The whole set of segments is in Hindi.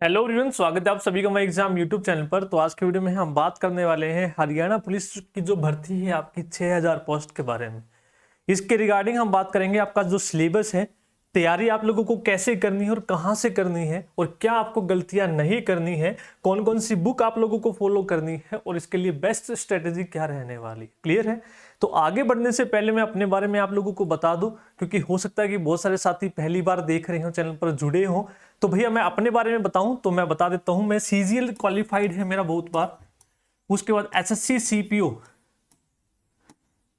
हेलो एवरीवन, स्वागत है आप सभी का माई एग्जाम यूट्यूब चैनल पर। तो आज के वीडियो में हम बात करने वाले हैं हरियाणा पुलिस की जो भर्ती है आपकी 6000 पोस्ट के बारे में। इसके रिगार्डिंग हम बात करेंगे आपका जो सिलेबस है, तैयारी आप लोगों को कैसे करनी है और कहां से करनी है और क्या आपको गलतियां नहीं करनी है, कौन कौन सी बुक आप लोगों को फॉलो करनी है और इसके लिए बेस्ट स्ट्रेटेजी क्या रहने वाली। क्लियर है? तो आगे बढ़ने से पहले मैं अपने बारे में आप लोगों को बता दूं, क्योंकि हो सकता है कि बहुत सारे साथी पहली बार देख रहे हो, चैनल पर जुड़े हो। तो भैया मैं अपने बारे में बताऊं तो मैं बता देता हूं, मैं सीजीएल क्वालिफाइड है मेरा बहुत बार, उसके बाद एसएससी सीपीओ,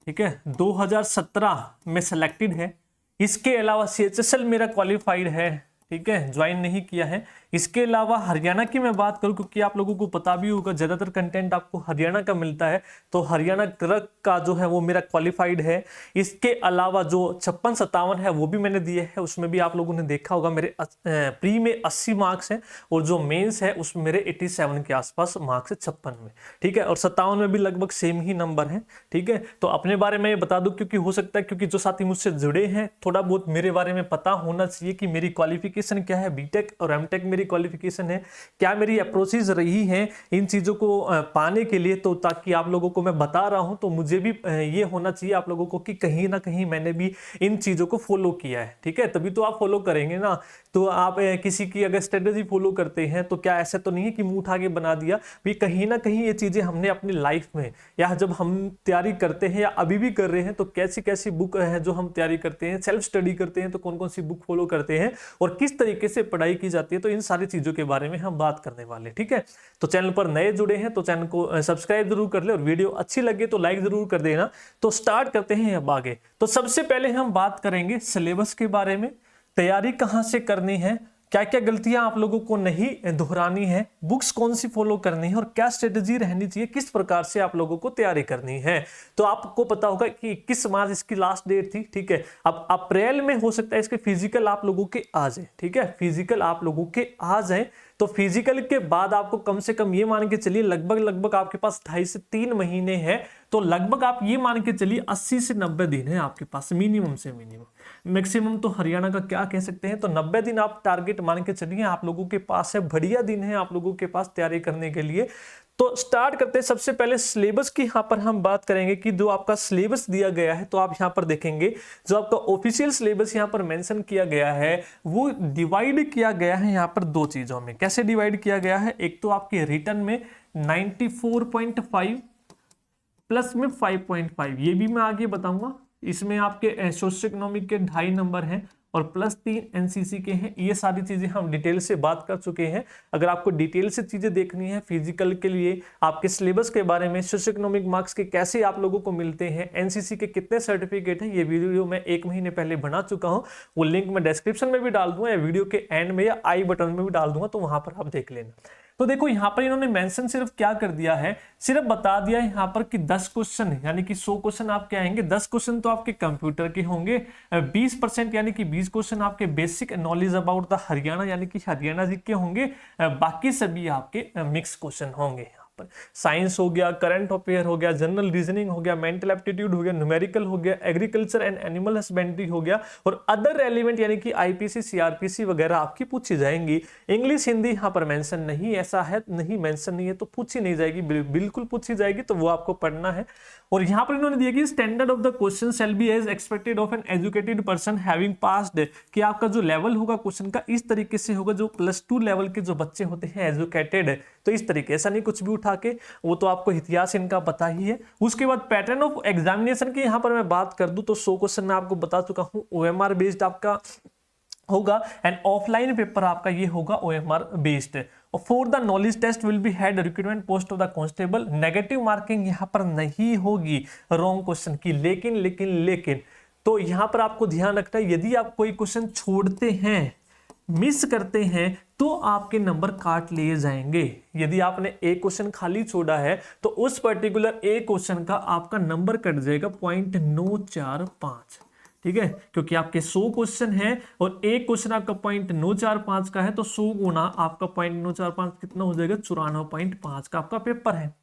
ठीक है, 2017 में सिलेक्टेड है। इसके अलावा सीएचएसएल मेरा क्वालिफाइड है, ठीक है, ज्वाइन नहीं किया है। इसके अलावा हरियाणा की मैं बात करूं, क्योंकि आप लोगों को पता भी होगा ज्यादातर कंटेंट आपको हरियाणा का मिलता है, तो हरियाणा क्लर्क का जो है वो मेरा क्वालिफाइड है। इसके अलावा जो 56-57 है वो भी मैंने दिए है, उसमें भी आप लोगों ने देखा होगा मेरे प्री में 80 मार्क्स हैं और जो मेंस है उसमें मेरे 87 के आसपास मार्क्स है 56 में, ठीक है, और 57 में भी लगभग सेम ही नंबर है, ठीक है। तो अपने बारे में ये बता दूं, क्योंकि हो सकता है क्योंकि जो साथी मुझसे जुड़े हैं थोड़ा बहुत मेरे बारे में पता होना चाहिए कि मेरी क्वालिफिकेशन क्या है, बीटेक और एमटेक मेरी क्वालिफिकेशन है, क्या मेरी अप्रोचेज रही हैं इन चीजों को पाने के लिए। तो ताकि आप लोगों को मैं बता रहा हूं तो मुझे भी ये होना चाहिए आप लोगों को कि कहीं ना कहीं मैंने भी इन चीजों को फॉलो किया है, ठीक है, तभी तो आप फॉलो करेंगे ना। तो आप किसी की अगर स्ट्रेटेजी फॉलो करते हैं तो क्या ऐसा तो नहीं है कि मुंह उठा के बना दिया भी, कहीं ना कहीं ये चीजें हमने अपनी लाइफ में या जब हम तैयारी करते हैं या अभी भी कर रहे हैं तो कैसी कैसी बुक है जो हम तैयारी करते हैं, सेल्फ स्टडी करते हैं तो कौन कौन सी बुक फॉलो करते हैं और किस तरीके से पढ़ाई की जाती है, तो इन सारी चीजों के बारे में हम बात करने वाले हैं, ठीक है। तो चैनल पर नए जुड़े हैं तो चैनल को सब्सक्राइब जरूर कर ले और वीडियो अच्छी लगे तो लाइक जरूर कर देना। तो स्टार्ट करते हैं अब आगे। तो सबसे पहले हम बात करेंगे सिलेबस के बारे में, तैयारी कहां से करनी है, क्या क्या गलतियां आप लोगों को नहीं दोहरानी है, बुक्स कौन सी फॉलो करनी है और क्या स्ट्रेटेजी रहनी चाहिए, किस प्रकार से आप लोगों को तैयारी करनी है। तो आपको पता होगा कि 21 मार्च इसकी लास्ट डेट थी, ठीक है। अब अप्रैल में हो सकता है इसके फिजिकल आप लोगों के आ जाए, ठीक है, फिजिकल आप लोगों के आ जाए। तो फिजिकल के बाद आपको कम से कम ये मान के चलिए लगभग आपके पास 2.5 से 3 महीने हैं, तो लगभग आप ये मान के चलिए 80 से 90 दिन है आपके पास, मिनिमम से मिनिमम। मैक्सिमम तो हरियाणा का क्या कह सकते हैं, तो 90 दिन आप टारगेट मान के चलिए आप लोगों के पास है, बढ़िया दिन है आप लोगों के पास तैयारी करने के लिए। तो स्टार्ट करते हैं। सबसे पहले सिलेबस की यहां पर हम बात करेंगे कि जो आपका सिलेबस दिया गया है, तो आप यहां पर देखेंगे जो आपका ऑफिशियल सिलेबस यहां पर मेंशन किया गया है वो डिवाइड किया गया है यहां पर दो चीजों में। कैसे डिवाइड किया गया है, एक तो आपके रिटर्न में 94.5 प्लस में 5.5, ये भी मैं आगे बताऊंगा। इसमें आपके सोशियो इकोनॉमिक के 2.5 नंबर हैं और प्लस 3 एनसीसी के हैं। ये सारी चीजें हम डिटेल से बात कर चुके हैं। अगर आपको डिटेल से चीजें देखनी है फिजिकल के लिए, आपके सिलेबस के बारे में, सोशियो इकोनॉमिक मार्क्स के कैसे आप लोगों को मिलते हैं, एनसीसी के कितने सर्टिफिकेट हैं, ये वीडियो मैं 1 महीने पहले बना चुका हूं। वो लिंक मैं डिस्क्रिप्शन में भी डाल दूंगा या वीडियो के एंड में या आई बटन में भी डाल दूंगा, तो वहां पर आप देख लेना। तो देखो यहां पर इन्होंने मेंशन सिर्फ क्या कर दिया है, सिर्फ बता दिया है यहां पर कि 10 क्वेश्चन है, यानी कि 100 क्वेश्चन आपके आएंगे। 10 क्वेश्चन तो आपके कंप्यूटर के होंगे, 20% यानी कि 20 क्वेश्चन आपके basic knowledge about the Haryana यानी कि हरियाणा जी के होंगे, बाकी सभी आपके मिक्स क्वेश्चन होंगे। साइंस हो गया, करंट अफेयर हो गया, जनरल रीजनिंग हो गया, मेंटल एप्टीट्यूड हो गया, न्यूमेरिकल हो गया, एग्रीकल्चर एंड एनिमल हस्बेंड्री हो गया और अदर रेलिवेंट यानी कि आईपीसी सीआरपीसी वगैरह आपकी पूछी जाएंगी। इंग्लिश हिंदी यहां पर मेंशन नहीं, ऐसा है नहीं मेंशन नहीं है तो पूछी नहीं जाएगी, बिल्कुल पूछी जाएगी, तो वो आपको पढ़ना है। और यहां पर इन्होंने दिया कि standard of the question shall be as expected of an educated person having passed, कि आपका जो लेवल होगा क्वेश्चन का इस तरीके से होगा, जो +2 लेवल के जो बच्चे होते हैं एजुकेटेड है, तो इस तरीके, ऐसा नहीं कुछ भी उठा के, वो तो आपको इतिहास इनका पता ही है। उसके बाद पैटर्न ऑफ एग्जामिनेशन की यहां पर मैं बात कर दूं तो 100 क्वेश्चन मैं आपको बता चुका हूं, ओएमआर बेस्ड आपका होगा एंड ऑफलाइन पेपर आपका ये होगा OMR based. For the knowledge test will be held recruitment post of the constable, negative marking यहां पर नहीं होगी रॉन्ग क्वेश्चन की, लेकिन तो यहां पर आपको ध्यान रखना है, यदि आप कोई क्वेश्चन छोड़ते हैं, मिस करते हैं, तो आपके नंबर काट लिए जाएंगे। यदि आपने एक क्वेश्चन खाली छोड़ा है तो उस पर्टिकुलर एक क्वेश्चन का आपका नंबर कट जाएगा 0.945, ठीक है, क्योंकि आपके 100 क्वेश्चन है और एक क्वेश्चन आपका 0.945 का है, तो 100 गुना आपका 0.945 कितना हो जाएगा, 94.5 का आपका पेपर है।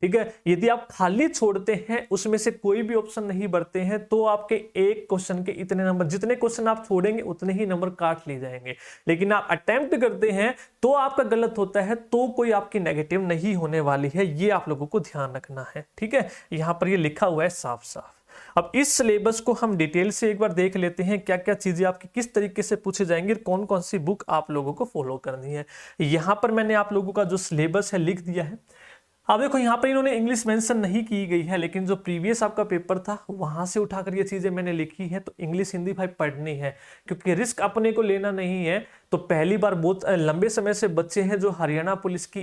ठीक है। यदि आप खाली छोड़ते हैं, उसमें से कोई भी ऑप्शन नहीं भरते हैं, तो आपके एक क्वेश्चन के इतने नंबर, जितने क्वेश्चन आप छोड़ेंगे उतने ही नंबर काट लिए जाएंगे। लेकिन आप अटेम्प्ट करते हैं तो आपका गलत होता है, तो कोई आपकी नेगेटिव नहीं होने वाली है, ये आप लोगों को ध्यान रखना है। ठीक है, यहां पर ये लिखा हुआ है साफ साफ। अब इस सिलेबस को हम डिटेल से एक बार देख लेते हैं, क्या क्या चीजें आपकी किस तरीके से पूछे जाएंगे, कौन कौन सी बुक आप लोगों को फॉलो करनी है। यहां पर मैंने आप लोगों का जो सिलेबस है लिख दिया है। अब देखो यहाँ पर इन्होंने इंग्लिश मेंशन नहीं की गई है, लेकिन जो प्रीवियस आपका पेपर था वहां से उठाकर ये चीजें मैंने लिखी है। तो इंग्लिश हिंदी भाई पढ़नी है, क्योंकि रिस्क अपने को लेना नहीं है। तो पहली बार बहुत लंबे समय से बच्चे हैं जो हरियाणा पुलिस की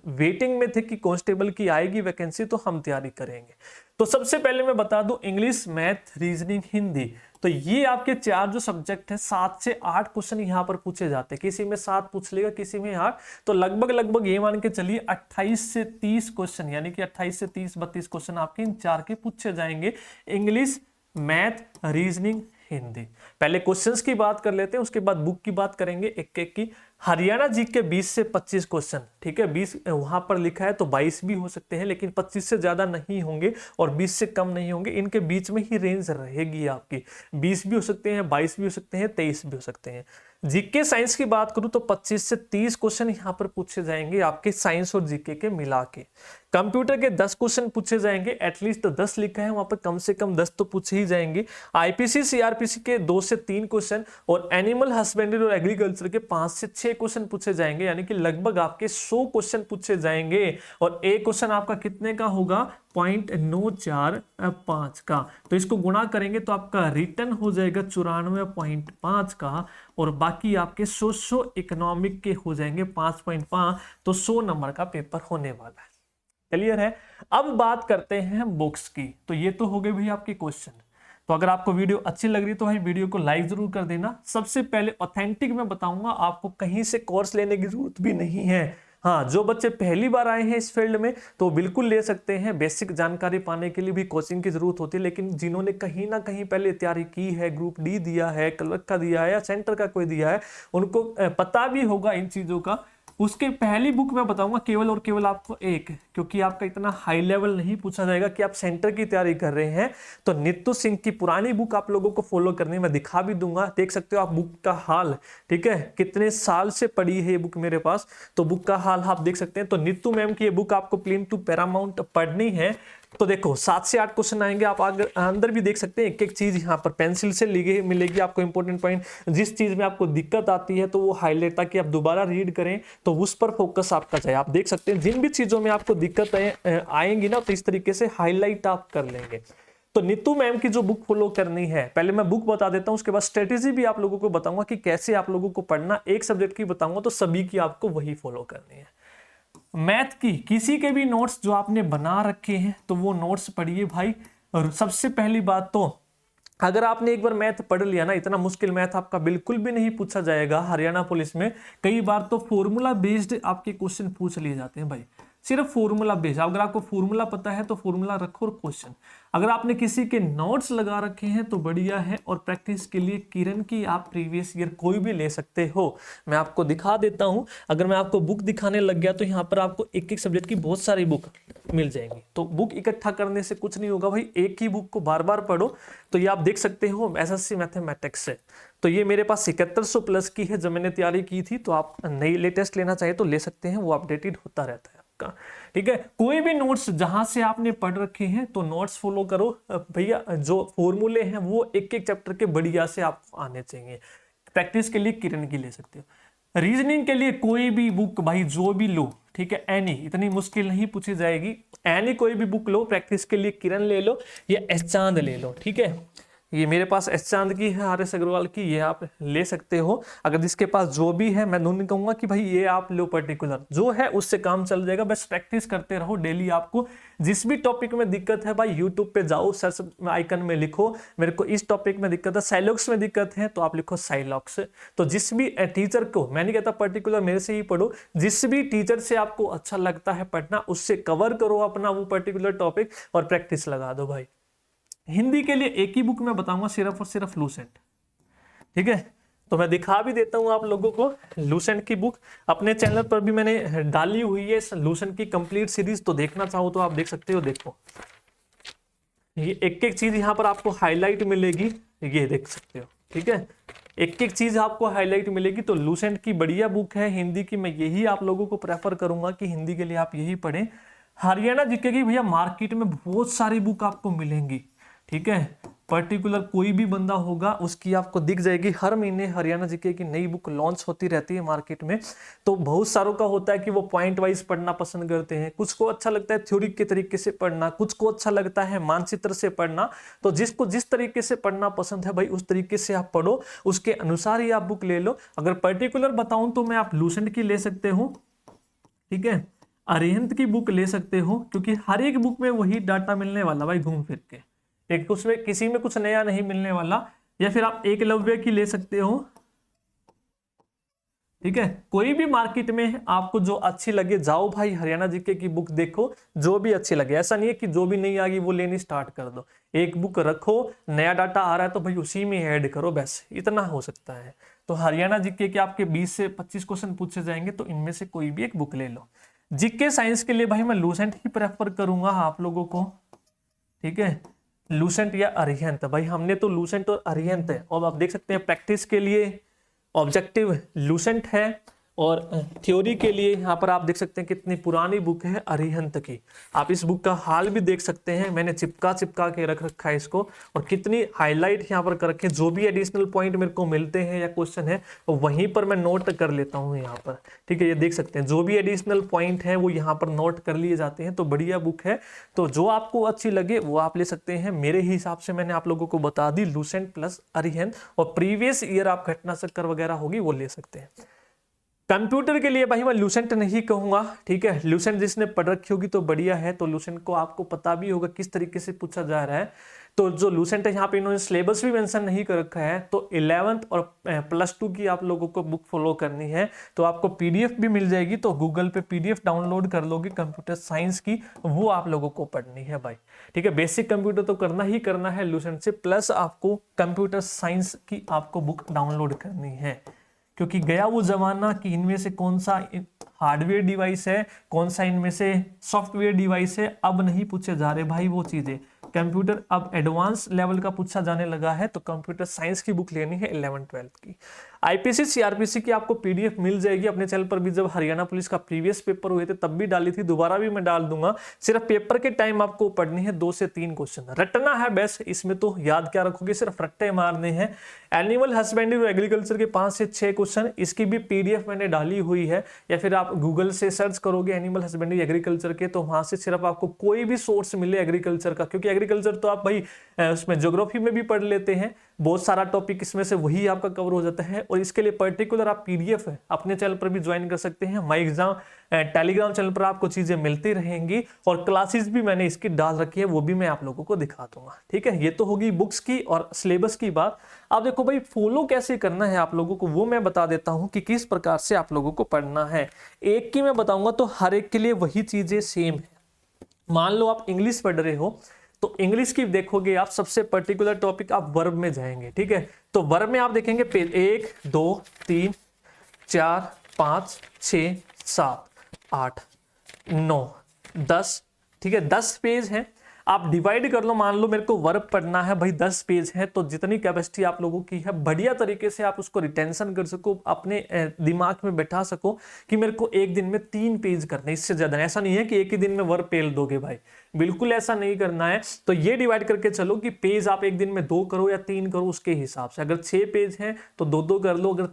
वेटिंग में थे कि कांस्टेबल की आएगी वैकेंसी, तो हम तैयारी करेंगे। तो सबसे पहले मैं बता दूं, इंग्लिश, मैथ, रीजनिंग, हिंदी, तो ये आपके चार जो सब्जेक्ट है, 7 से 8 क्वेश्चन यहाँ पर पूछे जाते हैं। किसी में 7 पूछ लेगा, किसी में 8, तो लगभग ये मान के चलिए 28 से 30 क्वेश्चन, यानी कि 28 से 30 32 क्वेश्चन आपके इन चार के पूछे जाएंगे। English, math, reasoning, Hindi. पहले क्वेश्चंस की बात कर लेते हैं, उसके बाद बुक की बात करेंगे एक एक की। हरियाणा जी के 20 से 25 क्वेश्चन, ठीक है, 20 वहां पर लिखा है तो 22 भी हो सकते हैं, लेकिन 25 से ज्यादा नहीं होंगे और 20 से कम नहीं होंगे, इनके बीच में ही रेंज रहेगी आपकी। 20 भी हो सकते हैं, 22 भी हो सकते हैं, 23 भी हो सकते हैं। जीके साइंस की बात करूं तो 25 से 30 क्वेश्चन यहां पर पूछे जाएंगे आपके साइंस और जीके के मिला के। कंप्यूटर के 10 क्वेश्चन पूछे जाएंगे, एटलीस्ट तो 10 लिखा है वहां पर, कम से कम 10 तो पूछे ही जाएंगे। आईपीसी सीआरपीसी के 2 से 3 क्वेश्चन और एनिमल हस्बेंड्री और एग्रीकल्चर के 5 से 6 क्वेश्चन पूछे जाएंगे, यानी कि लगभग आपके 100 क्वेश्चन पूछे जाएंगे। और एक क्वेश्चन आपका कितने का होगा, 0.945 का। तो इसको गुणा करेंगे तो आपका रिटर्न हो जाएगा 94.5 का, और बाकी आपके सोशो इकोनॉमिक के हो जाएंगे 5.5। तो 100 नंबर का पेपर होने वाला है। क्लियर है। अब बात करते हैं बुक्स की। तो ये तो हो गए भाई आपके क्वेश्चन। तो अगर आपको वीडियो अच्छी लग रही है तो भाई वीडियो को लाइक जरूर कर देना। सबसे पहले ऑथेंटिक मैं बताऊंगा, आपको कहीं से कोर्स लेने की जरूरत भी नहीं है। हाँ, जो बच्चे पहली बार आए हैं इस फील्ड में तो बिल्कुल ले सकते हैं। बेसिक जानकारी पाने के लिए भी कोचिंग की जरूरत होती है, लेकिन जिन्होंने कहीं ना कहीं पहले तैयारी की है, ग्रुप डी दिया है, क्लर्क का दिया है या सेंटर का कोई दिया है, उनको पता भी होगा इन चीजों का। उसके पहली बुक मैं बताऊंगा केवल और केवल आपको एक, क्योंकि आपका इतना हाई लेवल नहीं पूछा जाएगा कि आप सेंटर की तैयारी कर रहे हैं। तो नीतू सिंह की पुरानी बुक आप लोगों को फॉलो करनी, मैं दिखा भी दूंगा, देख सकते हो आप बुक का हाल। ठीक है, कितने साल से पड़ी है ये बुक मेरे पास, तो बुक का हाल आप देख सकते हैं। तो नीतू मैम की ये बुक आपको प्लेन टू पैरामाउंट पढ़नी है। तो देखो 7 से 8 क्वेश्चन आएंगे, आप अंदर भी देख सकते हैं एक एक चीज यहाँ पर पेंसिल से मिलेगी आपको इंपॉर्टेंट पॉइंट। जिस चीज में आपको दिक्कत आती है तो वो हाईलाइट, ताकि आप दोबारा रीड करें तो उस पर फोकस आपका जाए। आप देख सकते हैं जिन भी चीजों में आपको दिक्कत आएंगी ना, तो इस तरीके से हाईलाइट आप कर लेंगे। तो नीतू मैम की जो बुक फॉलो करनी है, पहले मैं बुक बता देता हूं, उसके बाद स्ट्रेटेजी भी आप लोगों को बताऊंगा कि कैसे आप लोगों को पढ़ना। एक सब्जेक्ट की बताऊंगा तो सभी की आपको वही फॉलो करनी है। मैथ की किसी के भी नोट्स जो आपने बना रखे हैं तो वो नोट्स पढ़िए भाई। और सबसे पहली बात तो, अगर आपने एक बार मैथ पढ़ लिया ना, इतना मुश्किल मैथ आपका बिल्कुल भी नहीं पूछा जाएगा। हरियाणा पुलिस में कई बार तो फॉर्मूला बेस्ड आपके क्वेश्चन पूछ लिए जाते हैं भाई, सिर्फ फॉर्मूला बेस्ड। अगर आपको फॉर्मूला पता है तो फॉर्मूला रखो और क्वेश्चन। अगर आपने किसी के नोट्स लगा रखे हैं तो बढ़िया है। और प्रैक्टिस के लिए किरण की आप प्रीवियस ईयर कोई भी ले सकते हो, मैं आपको दिखा देता हूं। अगर मैं आपको बुक दिखाने लग गया तो यहाँ पर आपको एक एक सब्जेक्ट की बहुत सारी बुक मिल जाएंगी। तो बुक इकट्ठा करने से कुछ नहीं होगा भाई, एक ही बुक को बार बार पढ़ो। तो ये आप देख सकते हो एसएससी मैथमेटिक्स से, तो ये मेरे पास 7100 प्लस की है, जब मैंने तैयारी की थी। तो आप नई लेटेस्ट लेना चाहिए तो ले सकते हैं, वो अपडेटेड होता रहता है आपका। ठीक है, कोई भी नोट्स जहां से आपने पढ़ रखे हैं तो नोट्स फॉलो करो भैया। जो फॉर्मूले हैं वो एक एक चैप्टर के बढ़िया से आपको आने चाहिए। प्रैक्टिस के लिए किरण की ले सकते हो। रीजनिंग के लिए कोई भी बुक भाई जो भी लो, ठीक है, एनी, इतनी मुश्किल नहीं पूछी जाएगी। एनी कोई भी बुक लो, प्रैक्टिस के लिए किरण ले लो या एस चांद ले लो। ठीक है, ये मेरे पास एस चांद की है, आर एस अग्रवाल की, ये आप ले सकते हो। अगर जिसके पास जो भी है, मैं दोनों कहूंगा कि भाई ये आप लो, पर्टिकुलर जो है उससे काम चल जाएगा। बस प्रैक्टिस करते रहो डेली। आपको जिस भी टॉपिक में दिक्कत है भाई, यूट्यूब पे जाओ, सर्च आइकन में लिखो मेरे को इस टॉपिक में दिक्कत है, साइलॉक्स में दिक्कत है, तो आप लिखो साइलॉक्स। तो जिस भी टीचर को, मैं नहीं कहता पर्टिकुलर मेरे से ही पढ़ो, जिस भी टीचर से आपको अच्छा लगता है पढ़ना, उससे कवर करो अपना वो पर्टिकुलर टॉपिक और प्रैक्टिस लगा दो भाई। हिंदी के लिए एक ही बुक मैं बताऊंगा, सिर्फ और सिर्फ लूसेंट। ठीक है, तो मैं दिखा भी देता हूं आप लोगों को लूसेंट की बुक। अपने चैनल पर भी मैंने डाली हुई है लूसेंट की कंप्लीट सीरीज, तो देखना चाहो तो आप देख सकते हो। देखो ये एक एक चीज यहाँ पर आपको हाईलाइट मिलेगी, ये देख सकते हो, ठीक है, एक एक चीज आपको हाईलाइट मिलेगी। तो लूसेंट की बढ़िया बुक है हिंदी की, मैं यही आप लोगों को प्रेफर करूंगा कि हिंदी के लिए आप यही पढ़ें। हरियाणा जीके की भैया मार्केट में बहुत सारी बुक आपको मिलेंगी, ठीक है, पर्टिकुलर कोई भी बंदा होगा उसकी आपको दिख जाएगी। हर महीने हरियाणा जीके की नई बुक लॉन्च होती रहती है मार्केट में। तो बहुत सारों का होता है कि वो पॉइंट वाइज पढ़ना पसंद करते हैं, कुछ को अच्छा लगता है थ्योरी के तरीके से पढ़ना, कुछ को अच्छा लगता है मानचित्र से पढ़ना। तो जिसको जिस तरीके से पढ़ना पसंद है भाई उस तरीके से आप पढ़ो, उसके अनुसार ही आप बुक ले लो। अगर पर्टिकुलर बताऊं तो मैं आप लूसेंट की ले सकते हो, ठीक है, अरिहंत की बुक ले सकते हो, क्योंकि हर एक बुक में वही डाटा मिलने वाला भाई घूम फिर के, एक उसमें किसी में कुछ नया नहीं मिलने वाला। या फिर आप एकलव्य की ले सकते हो, ठीक है, कोई भी मार्केट में आपको जो अच्छी लगे जाओ भाई हरियाणा जीके की बुक देखो, जो भी अच्छी लगे। ऐसा नहीं है कि जो भी नहीं आ गई वो लेनी स्टार्ट कर दो, एक बुक रखो, नया डाटा आ रहा है तो भाई उसी में ऐड करो, बस इतना हो सकता है। तो हरियाणा जीके के आपके 20 से 25 क्वेश्चन पूछे जाएंगे, तो इनमें से कोई भी एक बुक ले लो। जीके साइंस के लिए भाई मैं लूसेंट ही प्रेफर करूंगा आप लोगों को, ठीक है, लूसेंट या अरिहंत। भाई हमने तो लूसेंट और अरिहंत है, और आप देख सकते हैं प्रैक्टिस के लिए ऑब्जेक्टिव लूसेंट है, और थ्योरी के लिए यहाँ पर आप देख सकते हैं कितनी पुरानी बुक है अरिहंत की। आप इस बुक का हाल भी देख सकते हैं, मैंने चिपका के रख रखा है इसको, और कितनी हाईलाइट यहाँ पर कर रखे, जो भी एडिशनल पॉइंट मेरे को मिलते हैं या क्वेश्चन है तो वहीं पर मैं नोट कर लेता हूँ यहाँ पर, ठीक है। ये देख सकते हैं जो भी एडिशनल पॉइंट है वो यहाँ पर नोट कर लिए जाते हैं। तो बढ़िया बुक है, तो जो आपको अच्छी लगे वो आप ले सकते हैं। मेरे हिसाब से मैंने आप लोगों को बता दी लूसेंट प्लस अरिहंत, और प्रीवियस ईयर आप घटना चक्कर वगैरह होगी वो ले सकते हैं। कंप्यूटर के लिए भाई मैं लूसेंट नहीं कहूंगा, ठीक है, लूसेंट जिसने पढ़ रखी होगी तो बढ़िया है, तो लूसेंट को आपको पता भी होगा किस तरीके से पूछा जा रहा है। तो जो लूसेंट है यहाँ पे इन्होंने सिलेबस भी मेंशन नहीं कर रखा है, तो 11th और +2 की आप लोगों को बुक फॉलो करनी है। तो आपको पीडीएफ भी मिल जाएगी, तो गूगल पे पीडीएफ डाउनलोड कर लोगे कंप्यूटर साइंस की, वो आप लोगों को पढ़नी है भाई, ठीक है। बेसिक कंप्यूटर तो करना ही करना है लूसेंट से, प्लस आपको कंप्यूटर साइंस की आपको बुक डाउनलोड करनी है, क्योंकि गया वो जमाना कि इनमें से कौन सा हार्डवेयर डिवाइस है, कौन सा इनमें से सॉफ्टवेयर डिवाइस है, अब नहीं पूछे जा रहे भाई वो चीजें। कंप्यूटर अब एडवांस लेवल का पूछा जाने लगा है, तो कंप्यूटर साइंस की बुक लेनी है 11th-12th की। आईपीसी सीआरपीसी की आपको पीडीएफ मिल जाएगी अपने चैनल पर भी, जब हरियाणा पुलिस का प्रीवियस पेपर हुए थे तब भी डाली थी, दोबारा भी मैं डाल दूंगा। सिर्फ पेपर के टाइम आपको पढ़नी है 2 से 3 क्वेश्चन, रटना है बस, इसमें तो याद क्या रखोगे, सिर्फ रट्टे मारने हैं। एनिमल हस्बेंड्री और एग्रीकल्चर के 5 से 6 क्वेश्चन, इसकी भी पीडीएफ मैंने डाली हुई है, या फिर आप गूगल से सर्च करोगे एनिमल हस्बेंड्री एग्रीकल्चर के, तो वहां से सिर्फ आपको कोई भी सोर्स मिले एग्रीकल्चर का, क्योंकि एग्रीकल्चर तो आप भाई उसमें ज्योग्राफी में भी पढ़ लेते हैं, बहुत सारा टॉपिक इसमें से वही आपका कवर हो जाता है। और इसके लिए पर्टिकुलर आप पीडीएफ अपने चैनल पर भी ज्वाइन कर सकते हैं, माई एग्जाम टेलीग्राम चैनल पर आपको चीजें मिलती रहेंगी, और क्लासेस भी मैंने इसकी डाल रखी है, वो भी मैं आप लोगों को दिखा दूंगा, ठीक है। ये तो होगी बुक्स की और सिलेबस की बात। अब देखो भाई फॉलो कैसे करना है आप लोगों को, वो मैं बता देता हूं कि किस प्रकार से आप लोगों को पढ़ना है। एक की मैं बताऊंगा तो हर एक के लिए वही चीजें सेम है। मान लो आप इंग्लिश पढ़ रहे हो, तो इंग्लिश की देखोगे आप, सबसे पर्टिकुलर टॉपिक आप वर्ब में जाएंगे, ठीक है। तो वर्ब में आप देखेंगे पेज 1 2 3 4 5 6 7 8 9 10, ठीक है, 10 पेज हैं। आप डिवाइड कर लो, मान लो मेरे को वर्ब पढ़ना है भाई 10 पेज है, तो जितनी कैपेसिटी आप लोगों की है बढ़िया तरीके से आप उसको रिटेंशन कर सको, अपने दिमाग में बैठा सको कि मेरे को एक दिन में 3 पेज करने, इससे ज्यादा। ऐसा नहीं है कि एक ही दिन में वर्ब पेल दोगे भाई, बिल्कुल ऐसा नहीं करना है। तो ये डिवाइड करके चलो कि पेज आप एक दिन में 2 करो या 3 करो, उसके हिसाब से। अगर 6 पेज हैं तो 2-2 कर लो, अगर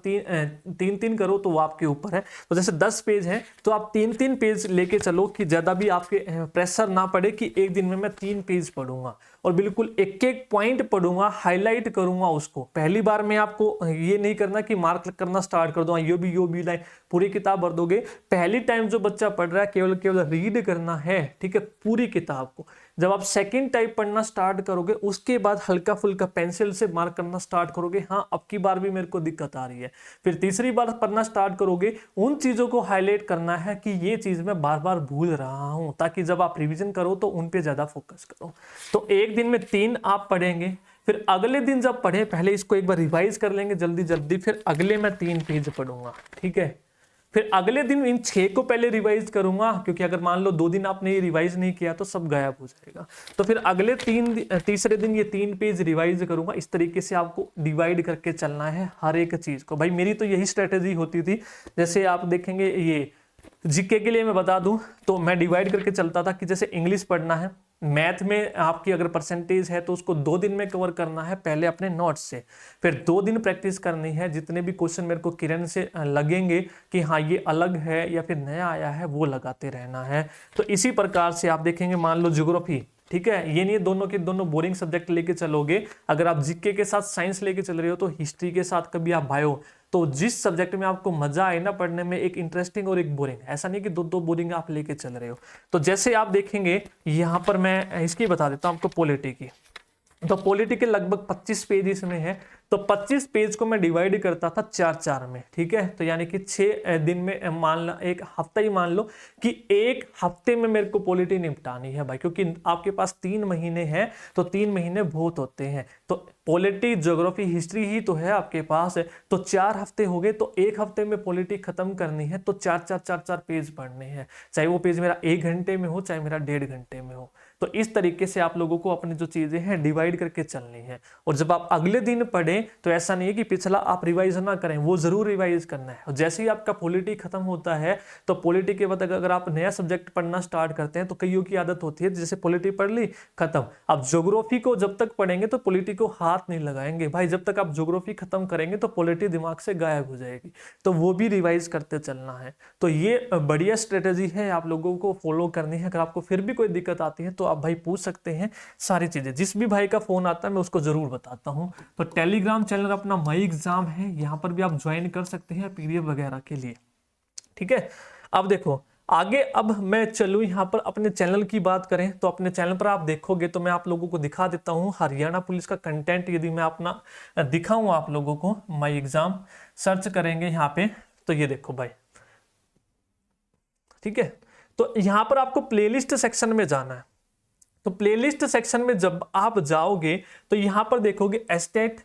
3-3 करो तो वो आपके ऊपर है। तो जैसे 10 पेज हैं तो आप 3-3 पेज लेके चलो, कि ज्यादा भी आपके प्रेशर ना पड़े कि एक दिन में मैं 3 पेज पढ़ूंगा, और बिल्कुल एक एक पॉइंट पढ़ूंगा, हाईलाइट करूंगा उसको। पहली बार में आपको ये नहीं करना कि मार्क करना स्टार्ट कर दो, यो भी लाइन पूरी किताब भर दोगे। पहली टाइम जो बच्चा पढ़ रहा है केवल रीड करना है, ठीक है, पूरी किताब को। जब आप सेकंड टाइप पढ़ना स्टार्ट करोगे उसके बाद हल्का फुल्का पेंसिल से मार्क करना स्टार्ट करोगे, हाँ अब की बार भी मेरे को दिक्कत आ रही है। फिर तीसरी बार पढ़ना स्टार्ट करोगे, उन चीजों को हाईलाइट करना है कि ये चीज मैं बार बार भूल रहा हूं, ताकि जब आप रिवीजन करो तो उन पे ज्यादा फोकस करो। तो एक दिन में 3 आप पढ़ेंगे, फिर अगले दिन जब पढ़े, पहले इसको एक बार रिवाइज कर लेंगे जल्दी जल्दी, फिर अगले मैं 3 पेज पढ़ूंगा, ठीक है। फिर अगले दिन इन 6 को पहले रिवाइज करूंगा, क्योंकि अगर मान लो 2 दिन आपने ये रिवाइज नहीं किया तो सब गायब हो जाएगा। तो फिर अगले तीसरे दिन ये 3 पेज रिवाइज करूंगा। इस तरीके से आपको डिवाइड करके चलना है हर एक चीज को। भाई मेरी तो यही स्ट्रेटेजी होती थी। जैसे आप देखेंगे ये जीके के लिए मैं बता दूं तो मैं डिवाइड करके चलता था कि जैसे इंग्लिश पढ़ना है, मैथ में आपकी अगर परसेंटेज है तो उसको 2 दिन में कवर करना है पहले अपने नोट्स से, फिर 2 दिन प्रैक्टिस करनी है। जितने भी क्वेश्चन मेरे को किरण से लगेंगे कि हाँ ये अलग है या फिर नया आया है, वो लगाते रहना है। तो इसी प्रकार से आप देखेंगे, मान लो ज्योग्राफी, ठीक है, ये नहीं दोनों के दोनों बोरिंग सब्जेक्ट लेके चलोगे। अगर आप जीके के साथ साइंस लेके चल रहे हो तो हिस्ट्री के साथ कभी आप बायो, तो जिस सब्जेक्ट में आपको मजा आए ना पढ़ने में, एक इंटरेस्टिंग और एक बोरिंग, ऐसा नहीं कि 2 बोरिंग आप लेके चल रहे हो। तो जैसे आप देखेंगे यहां पर मैं इसकी बता देता हूं आपको, पॉलिटी की। तो पॉलिटी के लगभग 25 पेज इसमें है, तो 25 पेज को मैं डिवाइड करता था 4-4 में, ठीक है। तो यानी कि 6 दिन में, मान लो एक हफ्ता ही मान लो कि एक हफ्ते में मेरे को पॉलिटी निपटानी है भाई, क्योंकि आपके पास 3 महीने हैं तो 3 महीने बहुत होते हैं। तो पॉलिटी, ज्योग्राफी, हिस्ट्री ही तो है आपके पास, तो 4 हफ्ते हो गए, तो एक हफ्ते में पॉलिटी खत्म करनी है तो 4-4 पेज पढ़ने हैं, चाहे वो पेज मेरा 1 घंटे में हो, चाहे मेरा 1.5 घंटे में हो। तो इस तरीके से आप लोगों को अपनी जो चीजें हैं डिवाइड करके चलनी है। और जब आप अगले दिन पढ़ें तो ऐसा नहीं है कि पिछला आप रिवाइज ना करें, वो जरूर रिवाइज करना है। और जैसे ही आपका पॉलिटी खत्म होता है तो पॉलिटी के बाद अगर आप नया सब्जेक्ट पढ़ना स्टार्ट करते हैं तो कईयों की आदत होती है जैसे पॉलिटी पढ़ ली खत्म, अब ज्योग्राफी को जब तक पढ़ेंगे तो पॉलिटी को हाथ नहीं लगाएंगे। भाई जब तक आप ज्योग्राफी खत्म करेंगे तो पॉलिटी दिमाग से गायब हो जाएगी, तो वो भी रिवाइज करते चलना है। तो ये बढ़िया स्ट्रेटेजी है, आप लोगों को फॉलो करनी है। अगर आपको फिर भी कोई दिक्कत आती है तो आप भाई पूछ सकते हैं सारी चीजें। जिस भी भाई का फोन आता है मैं उसको जरूर बताता हूं। तो टेलीग्राम चैनल अपना माई एग्जाम है, यहां पर भी आप ज्वाइन कर सकते हैं पीडीएफ वगैरह के लिए, ठीक है। अब देखो आगे, अब मैं चलूं यहां पर अपने चैनल की बात करें तो अपने चैनल पर आप देखोगे तो मैं आप लोगों को दिखा देता हूं हरियाणा पुलिस का कंटेंट। यदि मैं अपना दिखाऊं आप लोगों को, माई एग्जाम सर्च करेंगे यहां पे तो ये देखो भाई, ठीक है। तो यहां पर आपको प्लेलिस्ट सेक्शन में जाना है। तो प्लेलिस्ट सेक्शन में जब आप जाओगे तो यहां पर देखोगे स्टेट,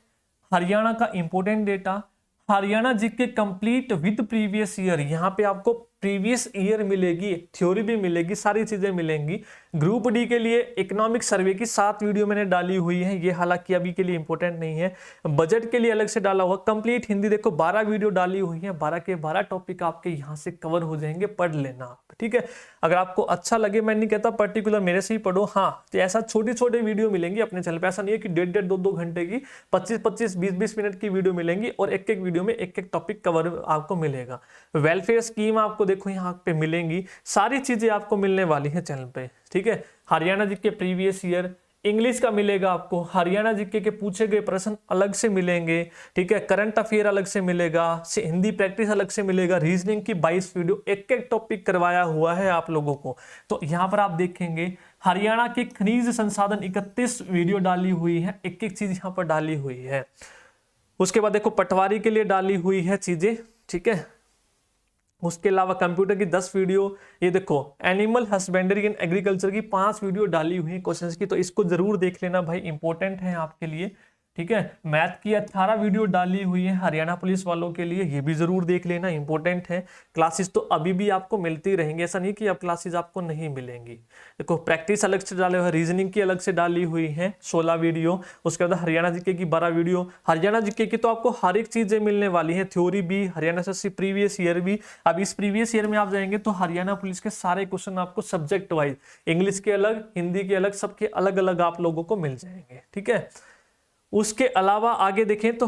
हरियाणा का important data, Haryana GK complete with previous year. यहां पे आपको प्रीवियस ईयर मिलेगी, थ्योरी भी मिलेगी, सारी चीजें मिलेंगी। ग्रुप डी के लिए इकोनॉमिक सर्वे की 7 वीडियो मैंने डाली हुई है, ये हालांकि अभी के लिए इंपॉर्टेंट नहीं है। बजट के लिए अलग से डाला हुआ। कंप्लीट हिंदी देखो 12 वीडियो डाली हुई है, 12 के 12 टॉपिक आपके यहाँ से कवर हो जाएंगे, पढ़ लेना आप, ठीक है। अगर आपको अच्छा लगे, मैं नहीं कहता पर्टिकुलर मेरे से ही पढ़ो, हाँ तो ऐसा छोटे छोटे वीडियो मिलेंगी अपने चैनल पे। ऐसा नहीं है कि 1.5 2 घंटे की 25 20 मिनट की वीडियो मिलेंगी और एक एक वीडियो में एक एक टॉपिक कवर आपको मिलेगा। वेलफेयर स्कीम आपको देखो यहाँ पे मिलेंगी, सारी चीजें आपको मिलने वाली है चैनल पे, ठीक है। Haryana GK previous year, English का मिलेगा आपको, हरियाणा जीके के पूछे गए प्रश्न अलग से मिलेंगे, ठीक है। करंट अफेयर अलग से मिलेगा, हिंदी प्रैक्टिस अलग से मिलेगा, रीजनिंग की 22 वीडियो, एक एक टॉपिक करवाया हुआ है आप लोगों को। तो यहाँ पर आप देखेंगे हरियाणा के खनिज संसाधन 31 वीडियो डाली हुई है, एक एक चीज यहाँ पर डाली हुई है। उसके बाद देखो पटवारी के लिए डाली हुई है चीजें, ठीक है। उसके अलावा कंप्यूटर की 10 वीडियो, ये देखो एनिमल हस्बेंड्री एंड एग्रीकल्चर की 5 वीडियो डाली हुई है क्वेश्चंस की, तो इसको जरूर देख लेना भाई, इंपॉर्टेंट है आपके लिए, ठीक है। मैथ की 18 वीडियो डाली हुई है हरियाणा पुलिस वालों के लिए, ये भी जरूर देख लेना, इंपॉर्टेंट है। क्लासेस तो अभी भी आपको मिलती रहेंगी, ऐसा नहीं कि अब क्लासेस आपको नहीं मिलेंगी। देखो प्रैक्टिस अलग से डाले हुए, रीजनिंग की अलग से डाली हुई है 16 वीडियो। उसके बाद हरियाणा जीके की 12 वीडियो। हरियाणा जीके की तो आपको हर एक चीजें मिलने वाली है, थ्योरी भी, हरियाणा से प्रीवियस ईयर भी। अब इस प्रीवियस ईयर में आप जाएंगे तो हरियाणा पुलिस के सारे क्वेश्चन आपको सब्जेक्ट वाइज, इंग्लिश के अलग, हिंदी के अलग, सबके अलग अलग आप लोगों को मिल जाएंगे, ठीक है। उसके अलावा आगे देखें तो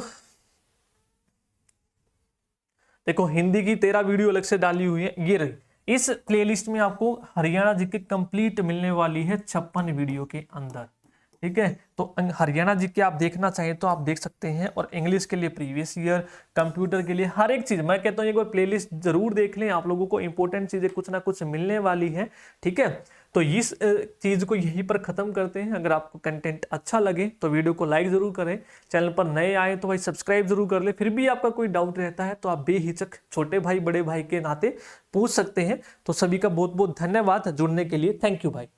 देखो हिंदी की 13 वीडियो अलग से डाली हुई है, ये रही। इस प्लेलिस्ट में आपको हरियाणा जीके कंप्लीट मिलने वाली है 56 वीडियो के अंदर, ठीक है। तो हरियाणा जीके आप देखना चाहें तो आप देख सकते हैं, और इंग्लिश के लिए प्रीवियस ईयर, कंप्यूटर के लिए हर एक चीज, मैं कहता हूं एक बार प्लेलिस्ट जरूर देख लें, आप लोगों को इंपॉर्टेंट चीजें कुछ ना कुछ मिलने वाली है, ठीक है। तो इस चीज को यहीं पर खत्म करते हैं। अगर आपको कंटेंट अच्छा लगे तो वीडियो को लाइक जरूर करें, चैनल पर नए आए तो भाई सब्सक्राइब जरूर कर ले। फिर भी आपका कोई डाउट रहता है तो आप बेहिचक छोटे भाई बड़े भाई के नाते पूछ सकते हैं। तो सभी का बहुत बहुत धन्यवाद जुड़ने के लिए, थैंक यू भाई।